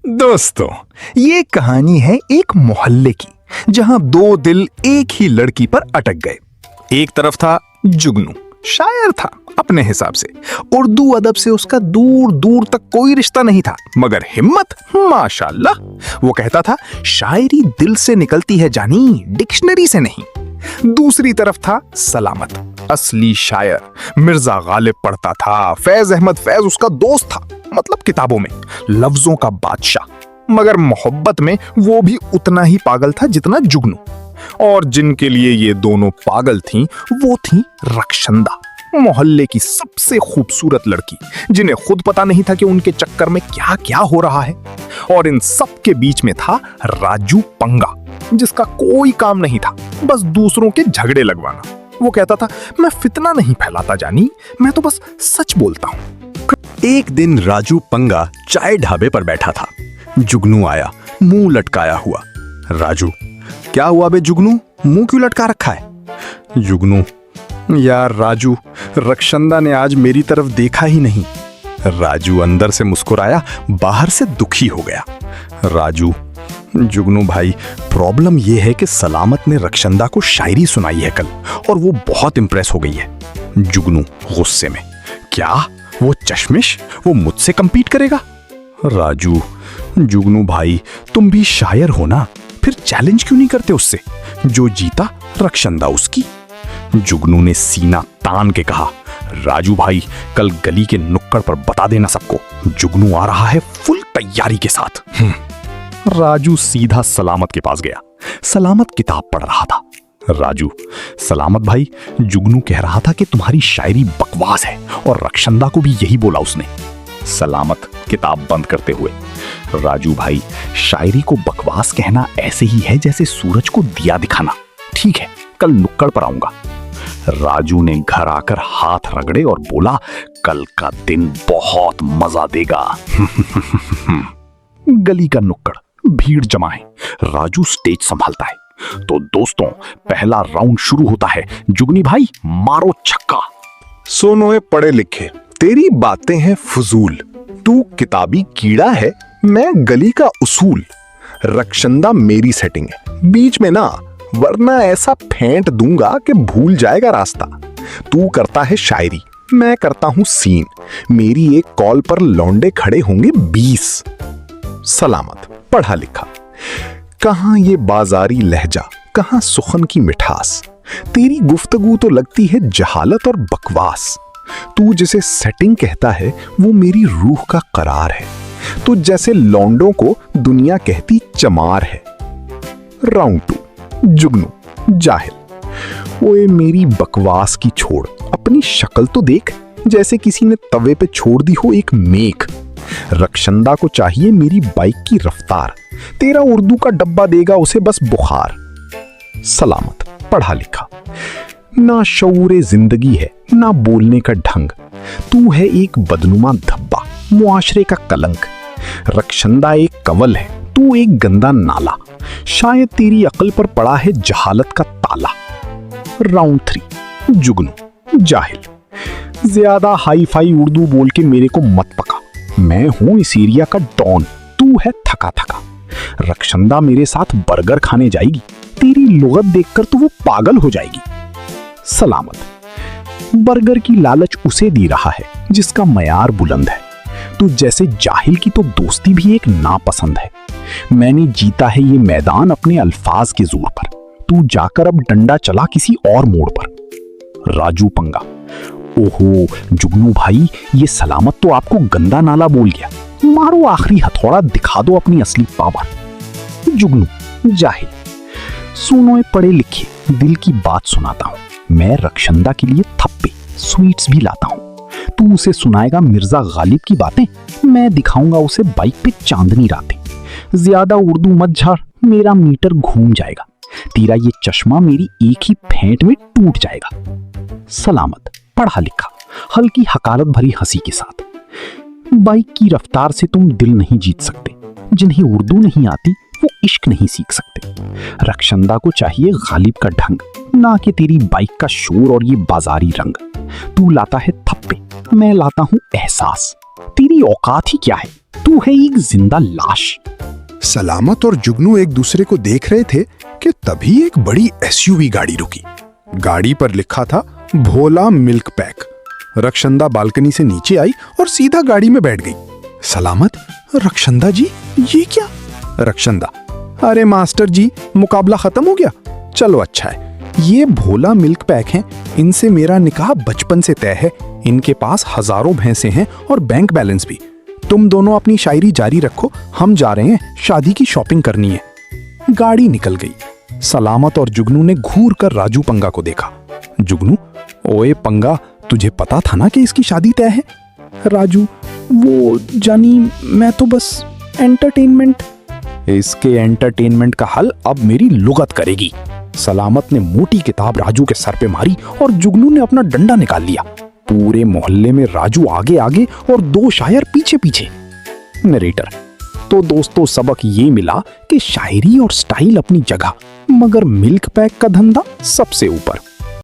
दोस्तों, ये कहानी है एक मोहल्ले की, जहां दो दिल एक ही लड़की पर अटक गए। एक तरफ था जुगनू, शायर था अपने हिसाब से। उर्दू अदब से उसका दूर दूर तक कोई रिश्ता नहीं था, मगर हिम्मत माशाल्लाह। वो कहता था, शायरी दिल से निकलती है जानी, डिक्शनरी से नहीं। दूसरी तरफ था सलामत, असली शायर। मिर्जा गालिब पढ़ता था, फैज अहमद फैज उसका दोस्त था, मतलब किताबों में लफ्जों का बादशाह। मगर मोहब्बत में वो भी उतना ही पागल था जितना जुगनू। और जिनके लिए ये दोनों पागल थीं, वो थी रक्षंदा, मोहल्ले की सबसे खूबसूरत लड़की, जिन्हें खुद पता नहीं था कि उनके चक्कर में क्या क्या हो रहा है। और इन सब के बीच में था राजू पंगा, जिसका कोई काम नहीं था, बस दूसरों के झगड़े लगवाना। वो कहता था, मैं फितना नहीं फैलाता जानी, मैं तो बस सच बोलता हूँ। एक दिन राजू पंगा चाय ढाबे पर बैठा था। जुगनू आया, मुंह लटकाया हुआ। राजू, क्या हुआ बे जुगनू, मुंह क्यों लटका रखा है? जुगनू, यार राजू, रक्षंदा ने आज मेरी तरफ देखा ही नहीं। राजू अंदर से मुस्कुराया, बाहर से दुखी हो गया। राजू, जुगनू भाई, प्रॉब्लम यह है कि सलामत ने रक्षंदा को शायरी सुनाई है कल, और वो बहुत इंप्रेस हो गई है। जुगनू गुस्से में, क्या वो चश्मिश, वो मुझसे कंपीट करेगा? राजू, जुगनू भाई, तुम भी शायर हो ना, फिर चैलेंज क्यों नहीं करते उससे? जो जीता रक्षंदा उसकी। जुगनू ने सीना तान के कहा, राजू भाई, कल गली के नुक्कड़ पर बता देना सबको, जुगनू आ रहा है फुल तैयारी के साथ। राजू सीधा सलामत के पास गया। सलामत किताब पढ़ रहा था। राजू, सलामत भाई, जुगनू कह रहा था कि तुम्हारी शायरी बकवास है, और रक्षंदा को भी यही बोला उसने। सलामत किताब बंद करते हुए, राजू भाई, शायरी को बकवास कहना ऐसे ही है जैसे सूरज को दिया दिखाना। ठीक है, कल नुक्कड़ पर आऊंगा। राजू ने घर आकर हाथ रगड़े और बोला, कल का दिन बहुत मजा देगा। गली का नुक्कड़, भीड़ जमा है। राजू स्टेज संभालता है। तो दोस्तों, पहला राउंड शुरू होता है। जुगनी भाई, मारो छक्का। सोनोए पढ़े लिखे, तेरी बातें हैं फजूल, तू किताबी कीड़ा है, मैं गली का उसूल। रक्षंदा मेरी सेटिंग है, बीच में ना, वरना ऐसा फेंट दूंगा कि भूल जाएगा रास्ता। तू करता है शायरी, मैं करता हूं सीन, मेरी एक कॉल पर लौंडे खड़े होंगे 20। सलामत पढ़ा लिखा, कहां ये बाजारी लहजा, कहां सुखन की मिठास, तेरी गुफ्तगू तो लगती है जहालत और बकवास। तू जिसे सेटिंग कहता है, वो मेरी रूह का करार है, तो जैसे लौंडों को दुनिया कहती चमार है। राउंड 2, जुगनू जाहिल, ओए मेरी बकवास की छोड़, अपनी शक्ल तो देख, जैसे किसी ने तवे पे छोड़ दी हो एक मेख। रक्षंदा को चाहिए मेरी बाइक की रफ्तार, तेरा उर्दू का डब्बा देगा उसे बस बुखार। सलामत पढ़ा लिखा, ना शऊरे जिंदगी है, ना बोलने का ढंग, तू है एक बदनुमा धब्बा, मुआशरे का कलंक। रक्षंदा एक कवल है, तू एक गंदा नाला, शायद तेरी अक्ल पर पड़ा है जहालत का ताला। राउंड 3, जुगनू जाहिल, ज्यादा हाई फाई उर्दू बोल के मेरे को मत पका, मैं हूं इस एरिया का डॉन, तू है थका थका। रक्षंदा मेरे साथ बर्गर खाने जाएगी, तेरी लुगत देखकर तो वो पागल हो जाएगी। सलामत, बर्गर की लालच उसे दी रहा है जिसका मयार बुलंद है, तू जैसे जाहिल की तो दोस्ती भी एक नापसंद है। मैंने जीता है ये मैदान अपने अल्फाज के जोर पर, तू जाकर अब डंडा चला किसी और मोड़ पर। राजू पंगा, ओहो जुगनू भाई, ये सलामत तो आपको गंदा नाला बोल गया, मारो आखिरी हथौड़ा, दिखा दो अपनी असली पावर। जुगनू जाहिल, सुनो पढ़े लिखे, दिल की बात सुनाता हूं, मैं रक्षंदा के लिए थप्पे स्वीट्स भी लाता हूं, तू उसे सुनाएगा मिर्जा गालिब की बातें, मैं दिखाऊंगा उसे बाइक पे चांदनी रातें। ज्यादा उर्दू मत झाड़, मेरा मीटर घूम जाएगा, तेरा ये चश्मा मेरी एक ही फेंट में टूट जाएगा। सलामत पढ़ा लिखा, हल्की हकारत भरी हंसी के साथ, बाइक की रफ्तार से तुम दिल नहीं जीत सकते, जिन्हें उर्दू नहीं आती वो इश्क नहीं सीख सकते। रक्षंदा को चाहिए गालिब का ढंग, ना कि तेरी बाइक का शोर और ये बाजारी रंग। तू लाता है थप्पे, मैं लाता हूं एहसास, तेरी औकात ही क्या है? तू है एक जिंदा लाश। सलामत और जुगनू एक दूसरे को देख रहे थे कि तभी एक बड़ी एसयूवी गाड़ी रुकी। गाड़ी पर लिखा था भोला मिल्क पैक। रक्षंदा बालकनी से नीचे आई और सीधा गाड़ी में बैठ गई। सलामत, रक्षंदा जी, ये क्या? रक्षंदा, अरे मास्टर जी, मुकाबला खत्म हो गया। चलो अच्छा है, ये भोला मिल्क पैक हैं, इनसे मेरा निकाह बचपन से तय है। इनके पास हजारों भैंसे हैं और बैंक बैलेंस भी। तुम दोनों अपनी शायरी जारी रखो, हम जा रहे हैं, शादी की शॉपिंग करनी है। गाड़ी निकल गई। सलामत और जुगनू ने घूर कर राजू पंगा को देखा। जुगनू, ओए पंगा, तुझे पता था ना कि इसकी शादी तय है? राजू, वो जानी, मैं तो बस एंटरटेनमेंट। इसके एंटरटेनमेंट का हल अब मेरी लुगत करेगी। सलामत ने मोटी किताब राजू के सर पे मारी और जुगनू ने अपना डंडा निकाल लिया। पूरे मोहल्ले में राजू आगे आगे और दो शायर पीछे पीछे। नरेटर, तो दोस्तों सबक ये मिला कि शायरी और स्टाइल अपनी जगह, मगर मिल्क पैक का धंधा सबसे ऊपर।